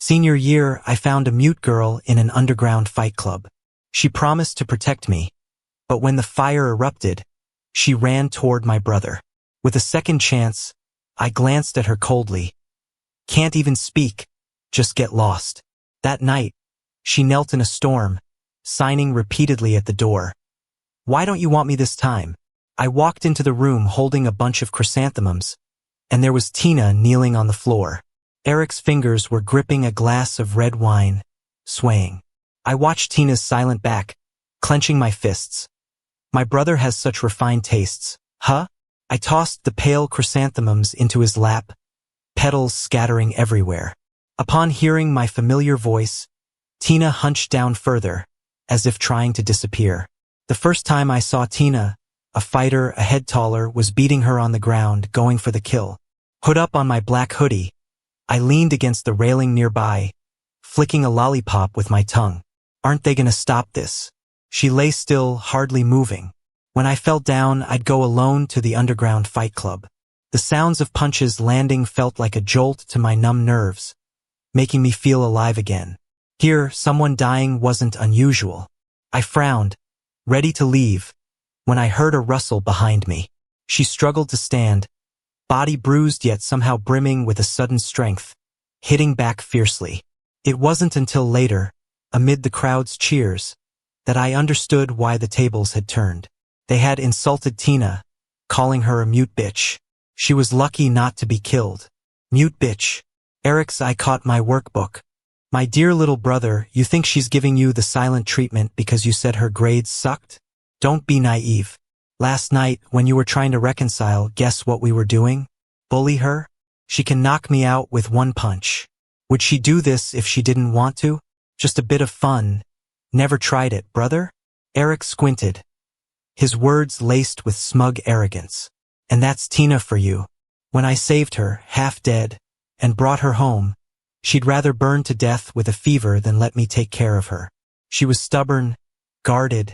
Senior year, I found a mute girl in an underground fight club. She promised to protect me, but when the fire erupted, she ran toward my brother. With a second chance, I glanced at her coldly. Can't even speak, just get lost. That night, she knelt in a storm, signing repeatedly at the door. Why don't you want me this time? I walked into the room holding a bunch of chrysanthemums, and there was Tina kneeling on the floor. Eric's fingers were gripping a glass of red wine, swaying. I watched Tina's silent back, clenching my fists. My brother has such refined tastes, huh? I tossed the pale chrysanthemums into his lap, petals scattering everywhere. Upon hearing my familiar voice, Tina hunched down further, as if trying to disappear. The first time I saw Tina, a fighter a head taller was beating her on the ground, going for the kill. Hood up on my black hoodie, I leaned against the railing nearby, flicking a lollipop with my tongue. Aren't they gonna stop this? She lay still, hardly moving. When I fell down, I'd go alone to the underground fight club. The sounds of punches landing felt like a jolt to my numb nerves, making me feel alive again. Here, someone dying wasn't unusual. I frowned, ready to leave, when I heard a rustle behind me. She struggled to stand, body bruised yet somehow brimming with a sudden strength, hitting back fiercely. It wasn't until later, amid the crowd's cheers, that I understood why the tables had turned. They had insulted Tina, calling her a mute bitch. She was lucky not to be killed. Mute bitch. Eric's eye caught my workbook. My dear little brother, you think she's giving you the silent treatment because you said her grades sucked? Don't be naive. Last night, when you were trying to reconcile, guess what we were doing? Bully her? She can knock me out with one punch. Would she do this if she didn't want to? Just a bit of fun. Never tried it, brother? Eric squinted, his words laced with smug arrogance. And that's Tina for you. When I saved her, half dead, and brought her home, she'd rather burn to death with a fever than let me take care of her. She was stubborn, guarded,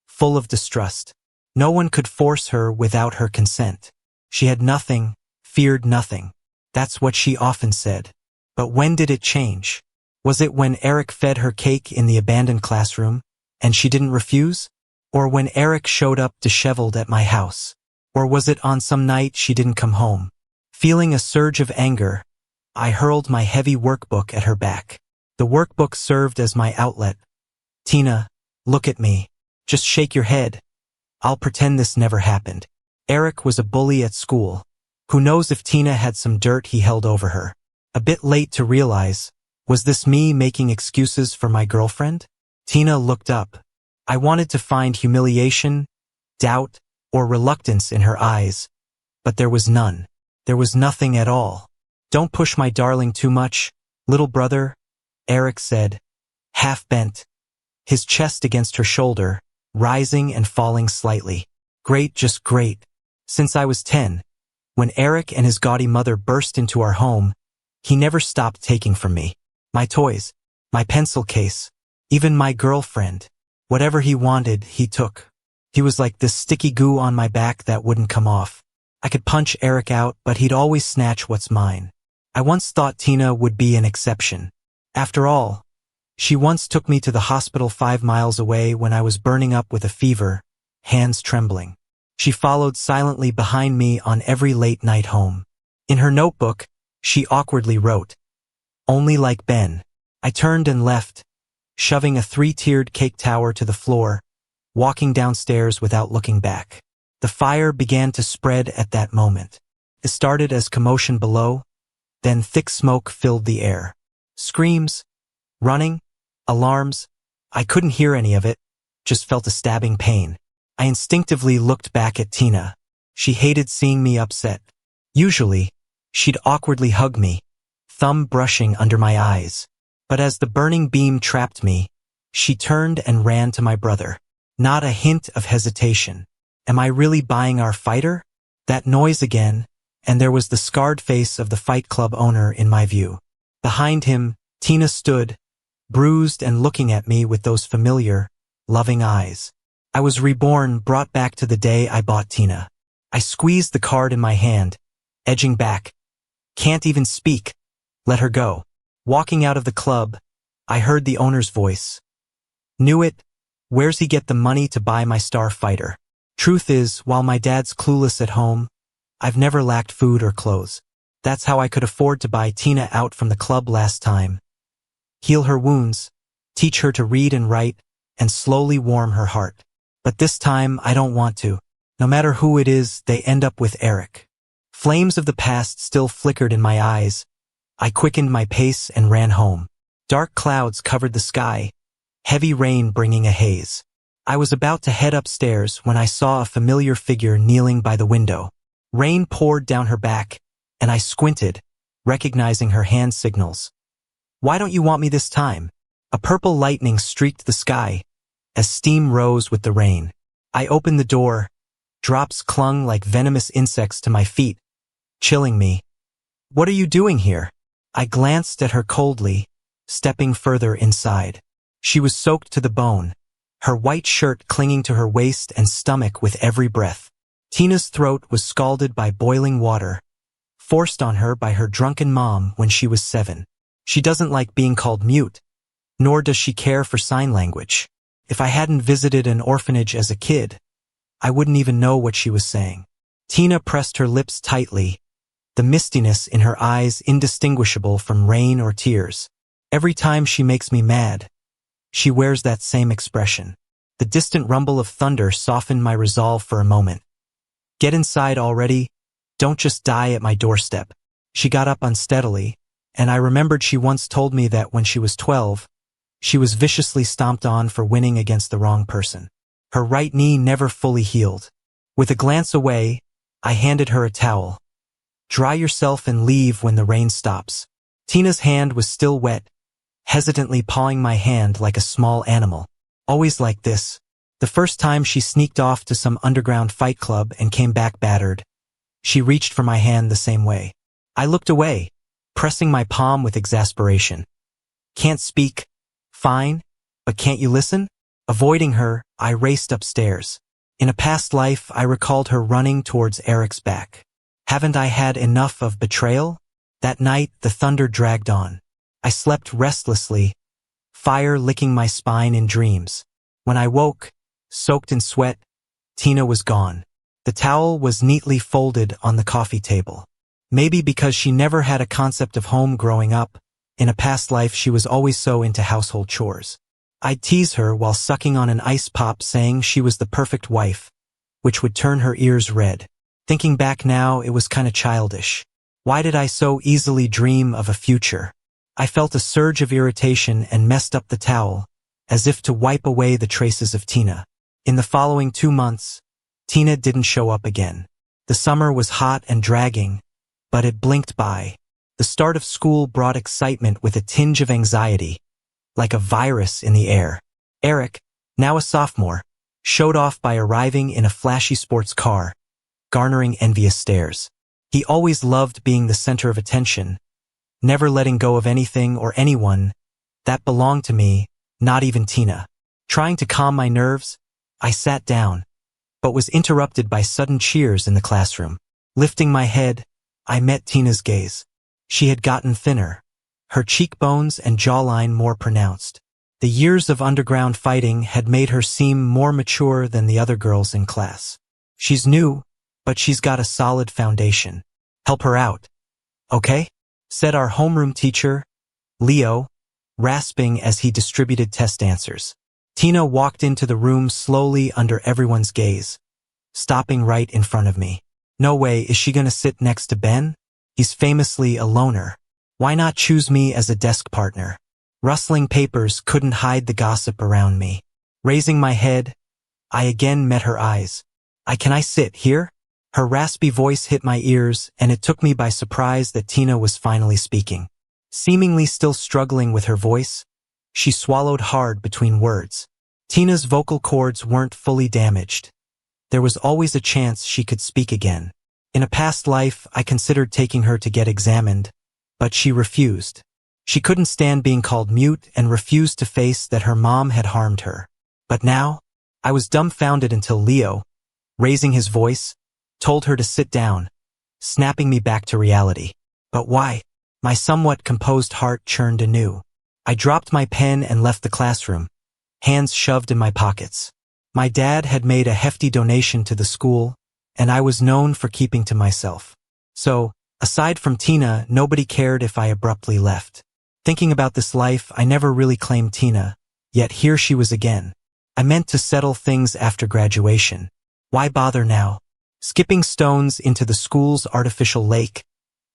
full of distrust. No one could force her without her consent. She had nothing, feared nothing. That's what she often said. But when did it change? Was it when Eric fed her cake in the abandoned classroom, and she didn't refuse? Or when Eric showed up disheveled at my house? Or was it on some night she didn't come home? Feeling a surge of anger, I hurled my heavy workbook at her back. The workbook served as my outlet. Tina, look at me. Just shake your head. I'll pretend this never happened. Eric was a bully at school. Who knows if Tina had some dirt he held over her? A bit late to realize, was this me making excuses for my girlfriend? Tina looked up. I wanted to find humiliation, doubt, or reluctance in her eyes, but there was none. There was nothing at all. Don't push my darling too much, little brother, Eric said, half bent, his chest against her shoulder, rising and falling slightly. Great, just great. Since I was 10, when Eric and his gaudy mother burst into our home, he never stopped taking from me. My toys, my pencil case, even my girlfriend. Whatever he wanted, he took. He was like this sticky goo on my back that wouldn't come off. I could punch Eric out, but he'd always snatch what's mine. I once thought Tina would be an exception. After all, she once took me to the hospital 5 miles away when I was burning up with a fever, hands trembling. She followed silently behind me on every late night home. In her notebook, she awkwardly wrote, "Only like Ben." I turned and left, shoving a 3-tiered cake tower to the floor, walking downstairs without looking back. The fire began to spread at that moment. It started as commotion below, then thick smoke filled the air. Screams, running, alarms. I couldn't hear any of it, just felt a stabbing pain. I instinctively looked back at Tina. She hated seeing me upset. Usually, she'd awkwardly hug me, thumb brushing under my eyes. But as the burning beam trapped me, she turned and ran to my brother. Not a hint of hesitation. Am I really buying our fighter? That noise again, and there was the scarred face of the fight club owner in my view. Behind him, Tina stood, bruised and looking at me with those familiar, loving eyes. I was reborn, brought back to the day I bought Tina. I squeezed the card in my hand, edging back. Can't even speak. Let her go. Walking out of the club, I heard the owner's voice. Knew it. Where's he get the money to buy my star fighter? Truth is, while my dad's clueless at home, I've never lacked food or clothes. That's how I could afford to buy Tina out from the club last time. Heal her wounds, teach her to read and write, and slowly warm her heart. But this time, I don't want to. No matter who it is, they end up with Eric. Flames of the past still flickered in my eyes. I quickened my pace and ran home. Dark clouds covered the sky, heavy rain bringing a haze. I was about to head upstairs when I saw a familiar figure kneeling by the window. Rain poured down her back, and I squinted, recognizing her hand signals. Why don't you want me this time? A purple lightning streaked the sky, as steam rose with the rain. I opened the door. Drops clung like venomous insects to my feet, chilling me. What are you doing here? I glanced at her coldly, stepping further inside. She was soaked to the bone, her white shirt clinging to her waist and stomach with every breath. Tina's throat was scalded by boiling water, forced on her by her drunken mom when she was 7. She doesn't like being called mute, nor does she care for sign language. If I hadn't visited an orphanage as a kid, I wouldn't even know what she was saying. Tina pressed her lips tightly, the mistiness in her eyes indistinguishable from rain or tears. Every time she makes me mad, she wears that same expression. The distant rumble of thunder softened my resolve for a moment. Get inside already. Don't just die at my doorstep. She got up unsteadily, and I remembered she once told me that when she was 12, she was viciously stomped on for winning against the wrong person. Her right knee never fully healed. With a glance away, I handed her a towel. Dry yourself and leave when the rain stops. Tina's hand was still wet, hesitantly pawing my hand like a small animal. Always like this. The first time she sneaked off to some underground fight club and came back battered, she reached for my hand the same way. I looked away, pressing my palm with exasperation. Can't speak? Fine, but can't you listen? Avoiding her, I raced upstairs. In a past life, I recalled her running towards Eric's back. Haven't I had enough of betrayal? That night, the thunder dragged on. I slept restlessly, fire licking my spine in dreams. When I woke, soaked in sweat, Tina was gone. The towel was neatly folded on the coffee table. Maybe because she never had a concept of home growing up, in a past life she was always so into household chores. I'd tease her while sucking on an ice pop saying she was the perfect wife, which would turn her ears red. Thinking back now, it was kinda childish. Why did I so easily dream of a future? I felt a surge of irritation and messed up the towel, as if to wipe away the traces of Tina. In the following 2 months, Tina didn't show up again. The summer was hot and dragging, but it blinked by. The start of school brought excitement with a tinge of anxiety, like a virus in the air. Eric, now a sophomore, showed off by arriving in a flashy sports car, garnering envious stares. He always loved being the center of attention, never letting go of anything or anyone that belonged to me, not even Tina. Trying to calm my nerves, I sat down, but was interrupted by sudden cheers in the classroom. Lifting my head, I met Tina's gaze. She had gotten thinner, her cheekbones and jawline more pronounced. The years of underground fighting had made her seem more mature than the other girls in class. She's new, but she's got a solid foundation. Help her out, okay? Said our homeroom teacher, Leo, rasping as he distributed test answers. Tina walked into the room slowly under everyone's gaze, stopping right in front of me. No way, is she gonna sit next to Ben? He's famously a loner. Why not choose me as a desk partner? Rustling papers couldn't hide the gossip around me. Raising my head, I again met her eyes. Can I sit here? Her raspy voice hit my ears, and it took me by surprise that Tina was finally speaking. Seemingly still struggling with her voice, she swallowed hard between words. Tina's vocal cords weren't fully damaged. There was always a chance she could speak again. In a past life, I considered taking her to get examined, but she refused. She couldn't stand being called mute and refused to face that her mom had harmed her. But now, I was dumbfounded until Leo, raising his voice, told her to sit down, snapping me back to reality. But why? My somewhat composed heart churned anew. I dropped my pen and left the classroom, hands shoved in my pockets. My dad had made a hefty donation to the school, and I was known for keeping to myself. So, aside from Tina, nobody cared if I abruptly left. Thinking about this life, I never really claimed Tina, yet here she was again. I meant to settle things after graduation. Why bother now? Skipping stones into the school's artificial lake,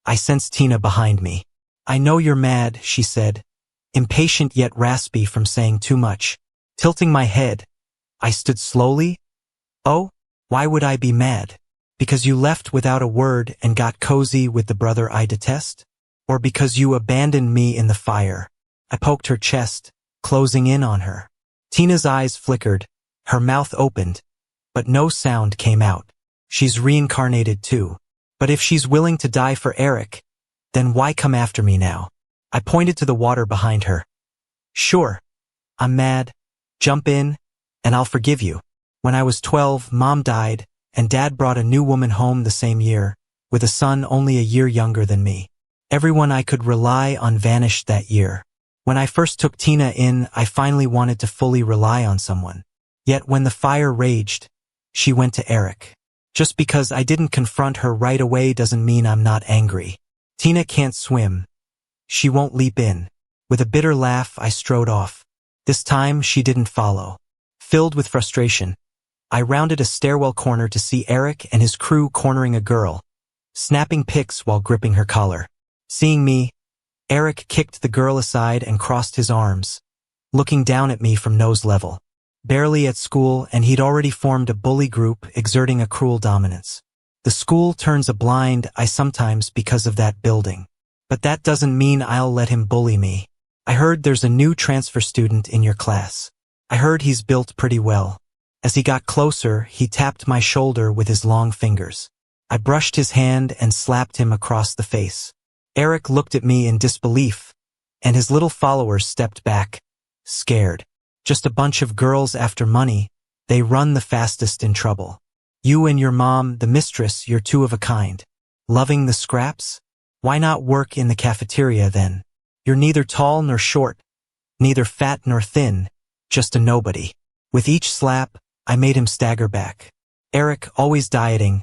I sensed Tina behind me. I know you're mad, she said, impatient yet raspy from saying too much. Tilting my head, I stood slowly. Oh, why would I be mad? Because you left without a word and got cozy with the brother I detest? Or because you abandoned me in the fire? I poked her chest, closing in on her. Tina's eyes flickered, her mouth opened, but no sound came out. She's reincarnated too. But if she's willing to die for Eric, then why come after me now? I pointed to the water behind her. Sure, I'm mad. Jump in, and I'll forgive you. When I was 12, Mom died, and Dad brought a new woman home the same year, with a son only a year younger than me. Everyone I could rely on vanished that year. When I first took Tina in, I finally wanted to fully rely on someone. Yet when the fire raged, she went to Eric. Just because I didn't confront her right away doesn't mean I'm not angry. Tina can't swim. She won't leap in. With a bitter laugh, I strode off. This time, she didn't follow. Filled with frustration, I rounded a stairwell corner to see Eric and his crew cornering a girl, snapping pics while gripping her collar. Seeing me, Eric kicked the girl aside and crossed his arms, looking down at me from nose level. Barely at school, and he'd already formed a bully group exerting a cruel dominance. The school turns a blind eye sometimes because of that building. But that doesn't mean I'll let him bully me. I heard there's a new transfer student in your class. I heard he's built pretty well. As he got closer, he tapped my shoulder with his long fingers. I brushed his hand and slapped him across the face. Eric looked at me in disbelief, and his little followers stepped back, scared. Just a bunch of girls after money, they run the fastest in trouble. You and your mom, the mistress, you're two of a kind. Loving the scraps? Why not work in the cafeteria then? You're neither tall nor short, neither fat nor thin, just a nobody. With each slap, I made him stagger back. Eric, always dieting,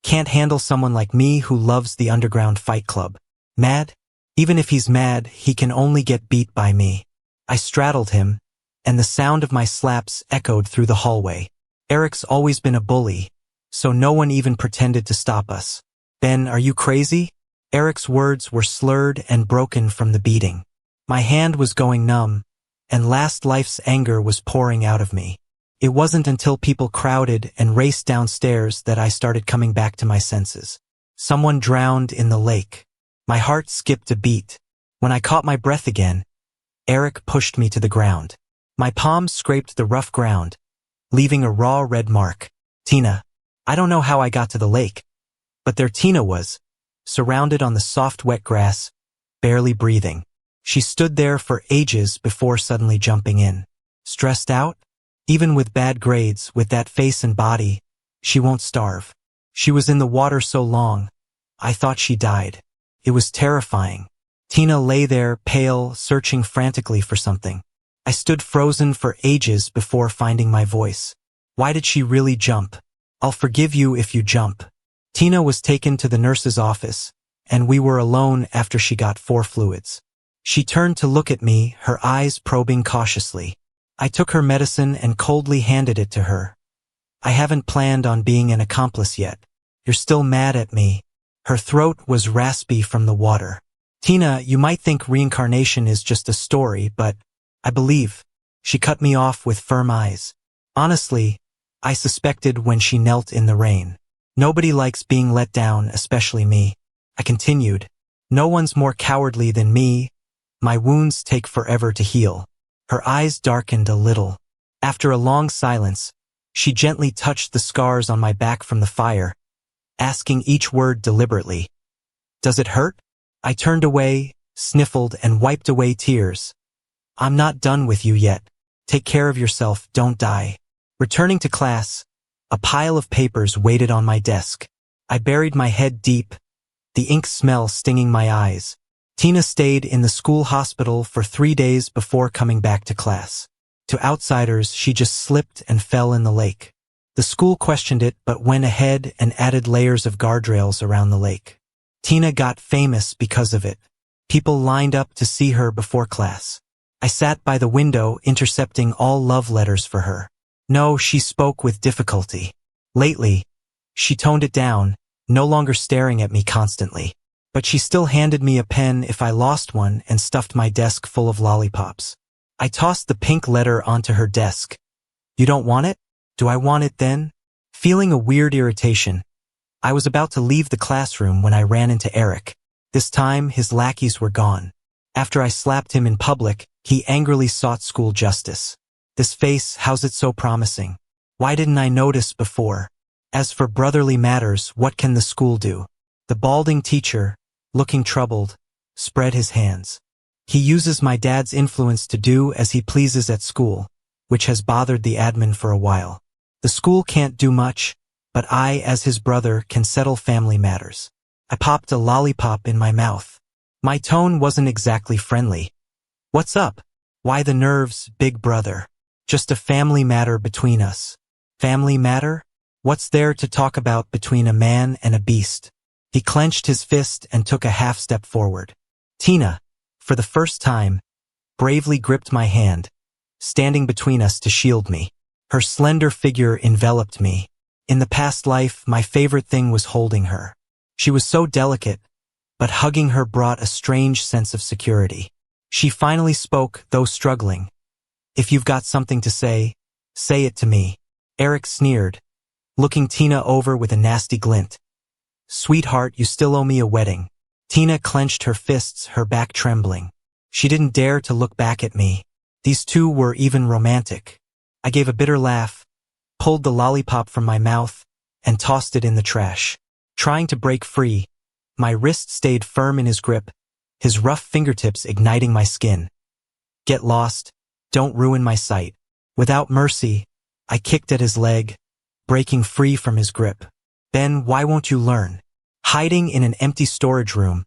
can't handle someone like me who loves the underground fight club. Mad? Even if he's mad, he can only get beat by me. I straddled him, and the sound of my slaps echoed through the hallway. Eric's always been a bully, so no one even pretended to stop us. Ben, are you crazy? Eric's words were slurred and broken from the beating. My hand was going numb, and last life's anger was pouring out of me. It wasn't until people crowded and raced downstairs that I started coming back to my senses. Someone drowned in the lake. My heart skipped a beat. When I caught my breath again, Eric pushed me to the ground. My palms scraped the rough ground, leaving a raw red mark. Tina. I don't know how I got to the lake, but there Tina was, surrounded on the soft wet grass, barely breathing. She stood there for ages before suddenly jumping in. Stressed out? Even with bad grades, with that face and body, she won't starve. She was in the water so long, I thought she died. It was terrifying. Tina lay there, pale, searching frantically for something. I stood frozen for ages before finding my voice. Why did she really jump? I'll forgive you if you jump. Tina was taken to the nurse's office, and we were alone after she got 4 fluids. She turned to look at me, her eyes probing cautiously. I took her medicine and coldly handed it to her. I haven't planned on being an accomplice yet. You're still mad at me. Her throat was raspy from the water. Tina, you might think reincarnation is just a story, but I believe. She cut me off with firm eyes. Honestly, I suspected when she knelt in the rain. Nobody likes being let down, especially me. I continued. No one's more cowardly than me. My wounds take forever to heal. Her eyes darkened a little. After a long silence, she gently touched the scars on my back from the fire, asking each word deliberately. Does it hurt? I turned away, sniffled, and wiped away tears. I'm not done with you yet. Take care of yourself, don't die. Returning to class, a pile of papers waited on my desk. I buried my head deep, the ink smell stinging my eyes. Tina stayed in the school hospital for 3 days before coming back to class. To outsiders, she just slipped and fell in the lake. The school questioned it but went ahead and added layers of guardrails around the lake. Tina got famous because of it. People lined up to see her before class. I sat by the window intercepting all love letters for her. No, she spoke with difficulty. Lately, she toned it down, no longer staring at me constantly. But she still handed me a pen if I lost one and stuffed my desk full of lollipops. I tossed the pink letter onto her desk. You don't want it? Do I want it then? Feeling a weird irritation, I was about to leave the classroom when I ran into Eric. This time, his lackeys were gone. After I slapped him in public, he angrily sought school justice. This face, how's it so promising? Why didn't I notice before? As for brotherly matters, what can the school do? The balding teacher, looking troubled, spread his hands. He uses my dad's influence to do as he pleases at school, which has bothered the admin for a while. The school can't do much, but I, as his brother, can settle family matters. I popped a lollipop in my mouth. My tone wasn't exactly friendly. What's up? Why the nerves, big brother? Just a family matter between us. Family matter? What's there to talk about between a man and a beast? He clenched his fist and took a half step forward. Tina, for the first time, bravely gripped my hand, standing between us to shield me. Her slender figure enveloped me. In the past life, my favorite thing was holding her. She was so delicate, but hugging her brought a strange sense of security. She finally spoke, though struggling. If you've got something to say it to me. Eric sneered, looking Tina over with a nasty glint. Sweetheart, you still owe me a wedding. Tina clenched her fists, her back trembling. She didn't dare to look back at me. These two were even romantic. I gave a bitter laugh, pulled the lollipop from my mouth, and tossed it in the trash. Trying to break free, my wrist stayed firm in his grip, his rough fingertips igniting my skin. Get lost, don't ruin my sight. Without mercy, I kicked at his leg, breaking free from his grip. Ben, why won't you learn? Hiding in an empty storage room,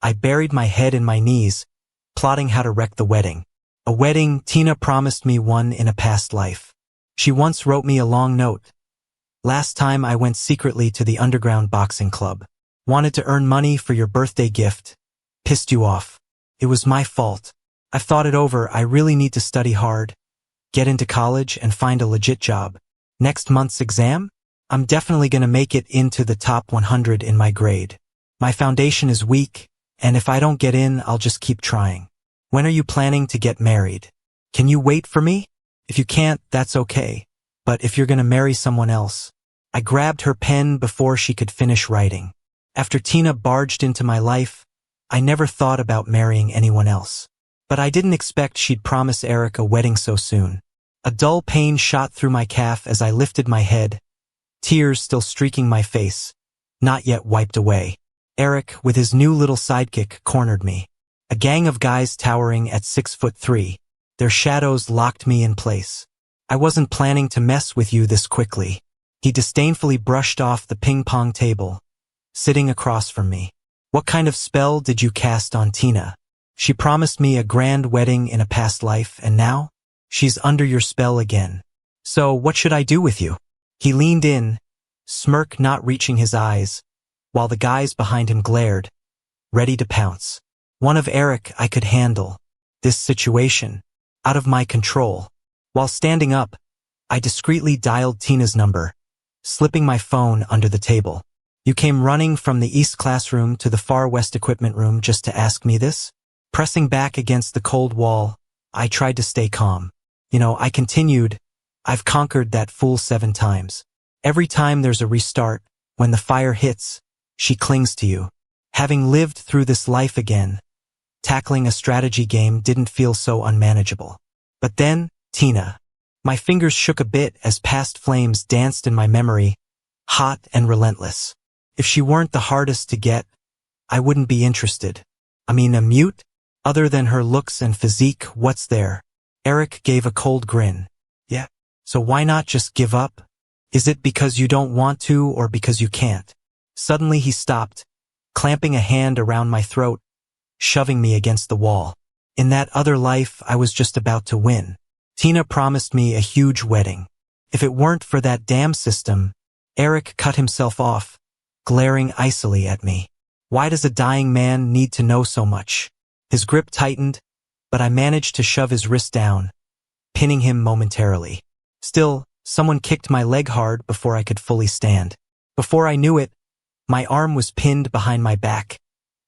I buried my head in my knees, plotting how to wreck the wedding. A wedding, Tina promised me one in a past life. She once wrote me a long note. Last time I went secretly to the underground boxing club. Wanted to earn money for your birthday gift. Pissed you off. It was my fault. I've thought it over. I really need to study hard, get into college, and find a legit job. Next month's exam? I'm definitely gonna make it into the top 100 in my grade. My foundation is weak, and if I don't get in, I'll just keep trying. When are you planning to get married? Can you wait for me? If you can't, that's okay. But if you're gonna marry someone else. I grabbed her pen before she could finish writing. After Tina barged into my life, I never thought about marrying anyone else. But I didn't expect she'd promise Eric a wedding so soon. A dull pain shot through my calf as I lifted my head, tears still streaking my face, not yet wiped away. Eric, with his new little sidekick, cornered me. A gang of guys towering at 6'3", their shadows locked me in place. I wasn't planning to mess with you this quickly. He disdainfully brushed off the ping-pong table, sitting across from me. What kind of spell did you cast on Tina? She promised me a grand wedding in a past life, and now? She's under your spell again. So what should I do with you? He leaned in, smirk not reaching his eyes, while the guys behind him glared, ready to pounce. One of Eric I could handle. This situation, out of my control. While standing up, I discreetly dialed Tina's number, slipping my phone under the table. You came running from the east classroom to the far west equipment room just to ask me this? Pressing back against the cold wall, I tried to stay calm. I continued, I've conquered that fool 7 times. Every time there's a restart, when the fire hits, she clings to you. Having lived through this life again, tackling a strategy game didn't feel so unmanageable. But then, Tina. My fingers shook a bit as past flames danced in my memory, hot and relentless. If she weren't the hardest to get, I wouldn't be interested. A mute? Other than her looks and physique, what's there? Eric gave a cold grin. Yeah. So why not just give up? Is it because you don't want to or because you can't? Suddenly he stopped, clamping a hand around my throat, shoving me against the wall. In that other life, I was just about to win. Tina promised me a huge wedding. If it weren't for that damn system, Eric cut himself off, glaring icily at me. Why does a dying man need to know so much? His grip tightened, but I managed to shove his wrist down, pinning him momentarily. Still, someone kicked my leg hard before I could fully stand. Before I knew it, my arm was pinned behind my back,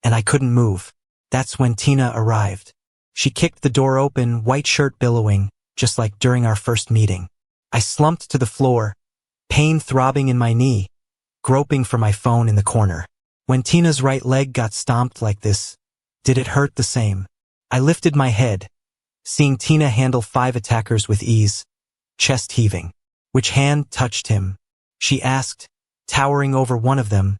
and I couldn't move. That's when Tina arrived. She kicked the door open, white shirt billowing, just like during our first meeting. I slumped to the floor, pain throbbing in my knee, groping for my phone in the corner. When Tina's right leg got stomped like this, did it hurt the same? I lifted my head, seeing Tina handle 5 attackers with ease, chest heaving. Which hand touched him? She asked, towering over one of them,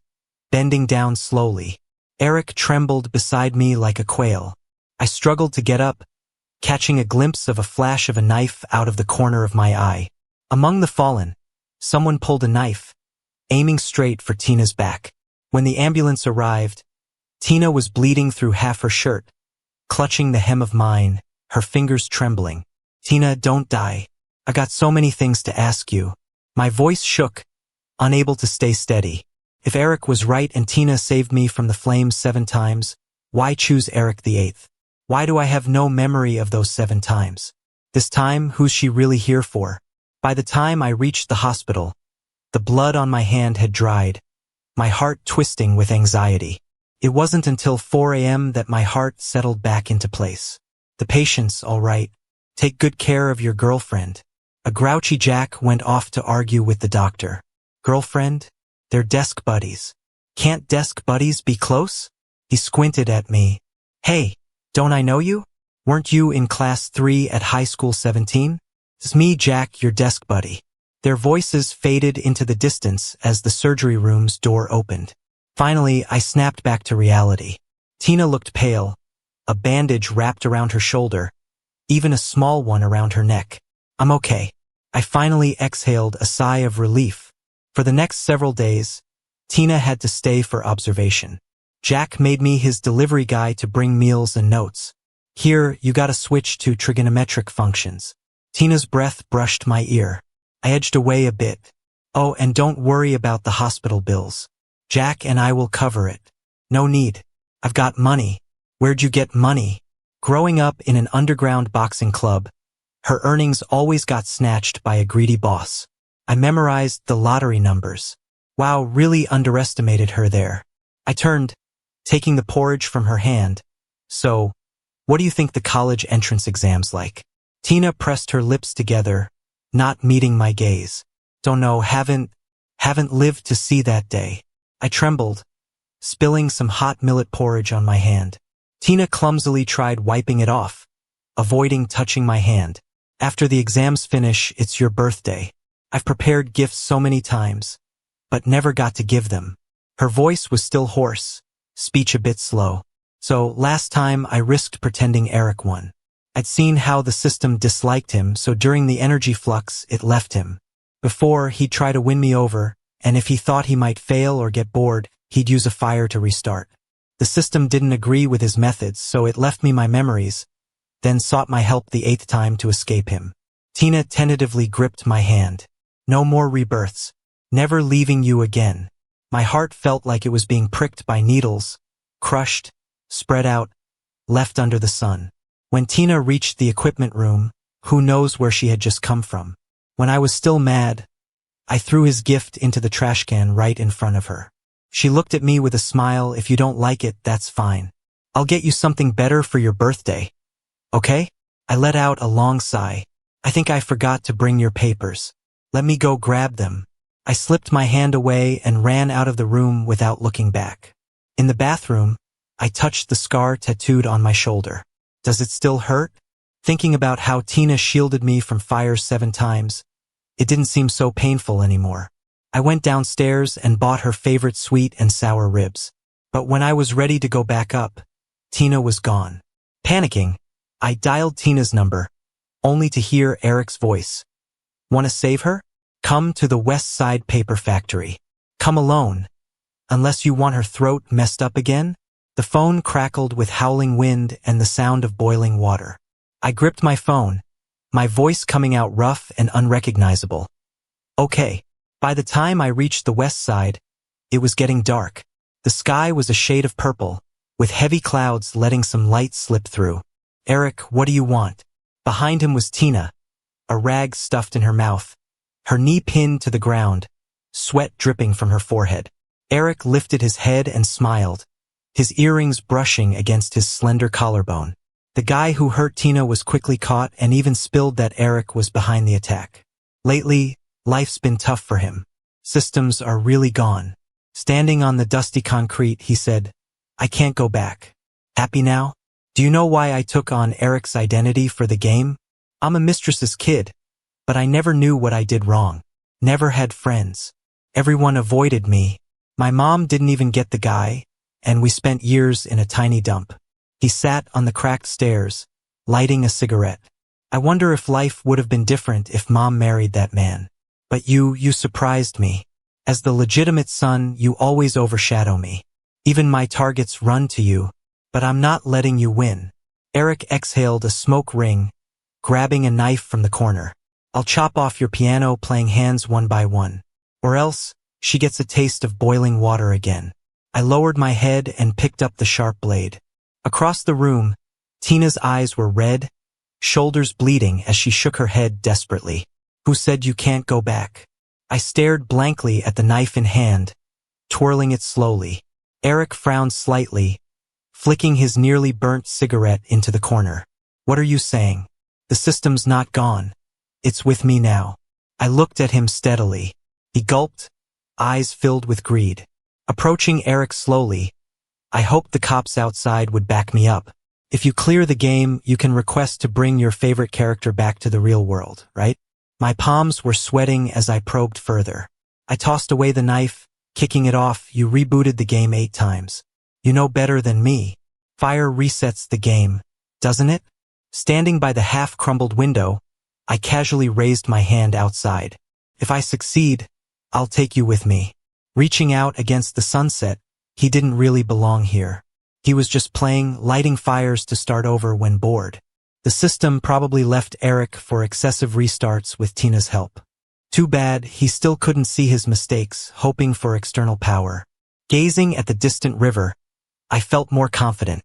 bending down slowly. Eric trembled beside me like a quail. I struggled to get up, catching a glimpse of a flash of a knife out of the corner of my eye. Among the fallen, someone pulled a knife, aiming straight for Tina's back. When the ambulance arrived, Tina was bleeding through half her shirt, clutching the hem of mine, her fingers trembling. Tina, don't die. I got so many things to ask you. My voice shook, unable to stay steady. If Eric was right and Tina saved me from the flames 7 times, why choose Eric the 8th? Why do I have no memory of those 7 times? This time, who's she really here for? By the time I reached the hospital, the blood on my hand had dried, my heart twisting with anxiety. It wasn't until 4 a.m. that my heart settled back into place. The patient's all right. Take good care of your girlfriend. A grouchy Jack went off to argue with the doctor. Girlfriend? They're desk buddies. Can't desk buddies be close? He squinted at me. Hey, don't I know you? Weren't you in class 3 at high school 17? It's me, Jack, your desk buddy. Their voices faded into the distance as the surgery room's door opened. Finally, I snapped back to reality. Tina looked pale, a bandage wrapped around her shoulder, even a small one around her neck. I'm okay. I finally exhaled a sigh of relief. For the next several days, Tina had to stay for observation. Jack made me his delivery guy to bring meals and notes. Here, you gotta switch to trigonometric functions. Tina's breath brushed my ear. I edged away a bit. Oh, and don't worry about the hospital bills. Jack and I will cover it. No need. I've got money. Where'd you get money? Growing up in an underground boxing club, her earnings always got snatched by a greedy boss. I memorized the lottery numbers. Wow, really underestimated her there. I turned, taking the porridge from her hand. So, what do you think the college entrance exam's like? Tina pressed her lips together, not meeting my gaze. Don't know, haven't lived to see that day. I trembled, spilling some hot millet porridge on my hand. Tina clumsily tried wiping it off, avoiding touching my hand. After the exams finish, it's your birthday. I've prepared gifts so many times, but never got to give them. Her voice was still hoarse, speech a bit slow. So last time I risked pretending Eric won. I'd seen how the system disliked him, so during the energy flux, it left him. Before, he'd try to win me over, and if he thought he might fail or get bored, he'd use a fire to restart. The system didn't agree with his methods, so it left me my memories, then sought my help the 8th time to escape him. Tina tentatively gripped my hand. No more rebirths. Never leaving you again. My heart felt like it was being pricked by needles, crushed, spread out, left under the sun. When Tina reached the equipment room, who knows where she had just come from. When I was still mad, I threw his gift into the trash can right in front of her. She looked at me with a smile. If you don't like it, that's fine. I'll get you something better for your birthday. Okay? I let out a long sigh. I think I forgot to bring your papers. Let me go grab them. I slipped my hand away and ran out of the room without looking back. In the bathroom, I touched the scar tattooed on my shoulder. Does it still hurt? Thinking about how Tina shielded me from fire 7 times, it didn't seem so painful anymore. I went downstairs and bought her favorite sweet and sour ribs. But when I was ready to go back up, Tina was gone. Panicking, I dialed Tina's number, only to hear Eric's voice. Want to save her? Come to the West Side Paper Factory. Come alone. Unless you want her throat messed up again? The phone crackled with howling wind and the sound of boiling water. I gripped my phone, my voice coming out rough and unrecognizable. Okay. By the time I reached the west side, it was getting dark. The sky was a shade of purple, with heavy clouds letting some light slip through. Eric, what do you want? Behind him was Tina, a rag stuffed in her mouth, her knee pinned to the ground, sweat dripping from her forehead. Eric lifted his head and smiled, his earrings brushing against his slender collarbone. The guy who hurt Tina was quickly caught and even spilled that Eric was behind the attack. Lately, life's been tough for him. Systems are really gone. Standing on the dusty concrete, he said, I can't go back. Happy now? Do you know why I took on Eric's identity for the game? I'm a mistress's kid, but I never knew what I did wrong. Never had friends. Everyone avoided me. My mom didn't even get the guy, and we spent years in a tiny dump. He sat on the cracked stairs, lighting a cigarette. I wonder if life would have been different if Mom married that man. But you surprised me. As the legitimate son, you always overshadow me. Even my targets run to you, but I'm not letting you win. Eric exhaled a smoke ring, grabbing a knife from the corner. I'll chop off your piano playing hands one by one. Or else, she gets a taste of boiling water again. I lowered my head and picked up the sharp blade. Across the room, Tina's eyes were red, shoulders bleeding as she shook her head desperately. Who said you can't go back? I stared blankly at the knife in hand, twirling it slowly. Eric frowned slightly, flicking his nearly burnt cigarette into the corner. What are you saying? The system's not gone. It's with me now. I looked at him steadily. He gulped, eyes filled with greed. Approaching Eric slowly, I hoped the cops outside would back me up. If you clear the game, you can request to bring your favorite character back to the real world, right? My palms were sweating as I probed further. I tossed away the knife, kicking it off. You rebooted the game 8 times. You know better than me. Fire resets the game, doesn't it? Standing by the half-crumbled window, I casually raised my hand outside. If I succeed, I'll take you with me. Reaching out against the sunset, he didn't really belong here. He was just playing, lighting fires to start over when bored. The system probably left Eric for excessive restarts with Tina's help. Too bad he still couldn't see his mistakes, hoping for external power. Gazing at the distant river, I felt more confident.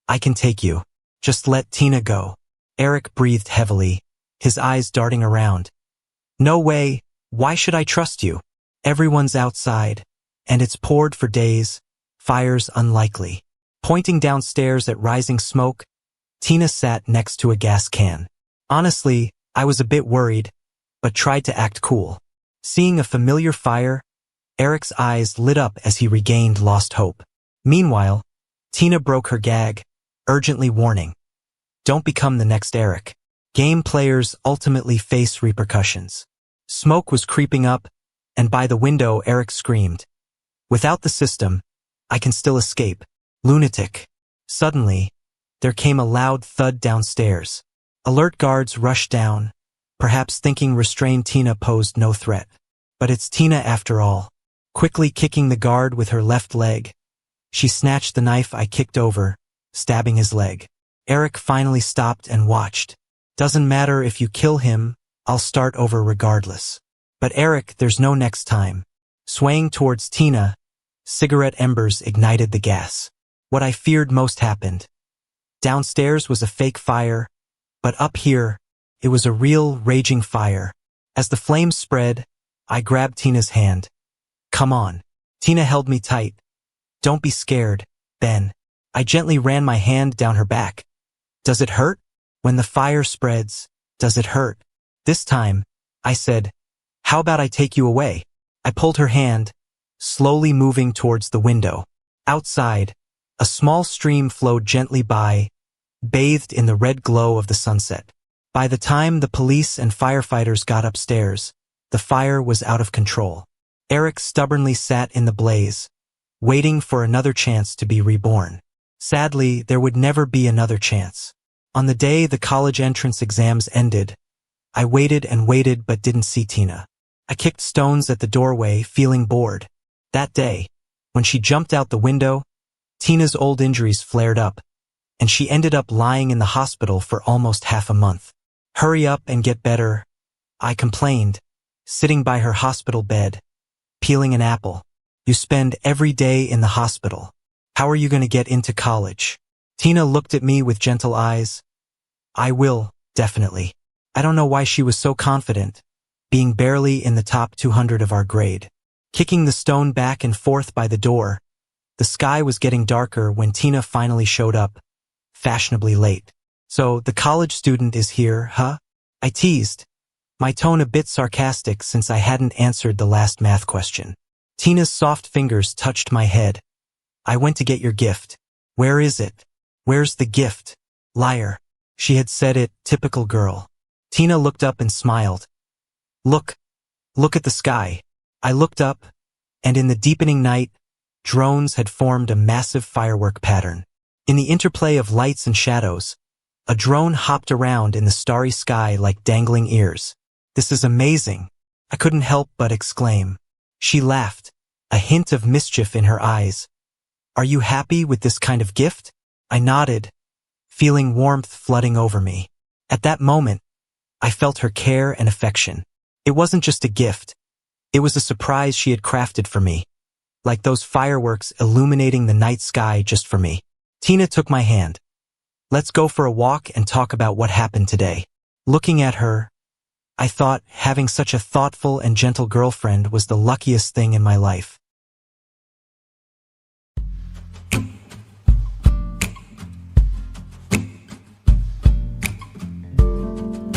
I can take you. Just let Tina go. Eric breathed heavily, his eyes darting around. No way. Why should I trust you? Everyone's outside, and it's poured for days. Fire's unlikely. Pointing downstairs at rising smoke, Tina sat next to a gas can. Honestly, I was a bit worried, but tried to act cool. Seeing a familiar fire, Eric's eyes lit up as he regained lost hope. Meanwhile, Tina broke her gag, urgently warning, don't become the next Eric. Game players ultimately face repercussions. Smoke was creeping up, and by the window Eric screamed, without the system, I can still escape. Lunatic. Suddenly, there came a loud thud downstairs. Alert guards rushed down, perhaps thinking restrained Tina posed no threat. But it's Tina after all. Quickly kicking the guard with her left leg, she snatched the knife I kicked over, stabbing his leg. Eric finally stopped and watched. Doesn't matter if you kill him, I'll start over regardless. But Eric, there's no next time. Swaying towards Tina, cigarette embers ignited the gas. What I feared most happened. Downstairs was a fake fire, but up here, it was a real, raging fire. As the flames spread, I grabbed Tina's hand. Come on. Tina held me tight. Don't be scared, Ben. I gently ran my hand down her back. Does it hurt? When the fire spreads, does it hurt? This time, I said, how about I take you away? I pulled her hand, slowly moving towards the window. Outside, a small stream flowed gently by, bathed in the red glow of the sunset. By the time the police and firefighters got upstairs, the fire was out of control. Eric stubbornly sat in the blaze, waiting for another chance to be reborn. Sadly, there would never be another chance. On the day the college entrance exams ended, I waited and waited but didn't see Tina. I kicked stones at the doorway, feeling bored. That day, when she jumped out the window, Tina's old injuries flared up, and she ended up lying in the hospital for almost half a month. Hurry up and get better, I complained, sitting by her hospital bed, peeling an apple. You spend every day in the hospital. How are you going to get into college? Tina looked at me with gentle eyes. I will, definitely. I don't know why she was so confident, being barely in the top 200 of our grade. Kicking the stone back and forth by the door, the sky was getting darker when Tina finally showed up, fashionably late. So, the college student is here, huh? I teased, my tone a bit sarcastic since I hadn't answered the last math question. Tina's soft fingers touched my head. I went to get your gift. Where is it? Where's the gift? Liar. She had said it, typical girl. Tina looked up and smiled. Look at the sky. I looked up, and in the deepening night, drones had formed a massive firework pattern. In the interplay of lights and shadows, a drone hopped around in the starry sky like dangling ears. This is amazing, I couldn't help but exclaim. She laughed, a hint of mischief in her eyes. Are you happy with this kind of gift? I nodded, feeling warmth flooding over me. At that moment, I felt her care and affection. It wasn't just a gift. It was a surprise she had crafted for me, like those fireworks illuminating the night sky just for me. Tina took my hand. Let's go for a walk and talk about what happened today. Looking at her, I thought having such a thoughtful and gentle girlfriend was the luckiest thing in my life.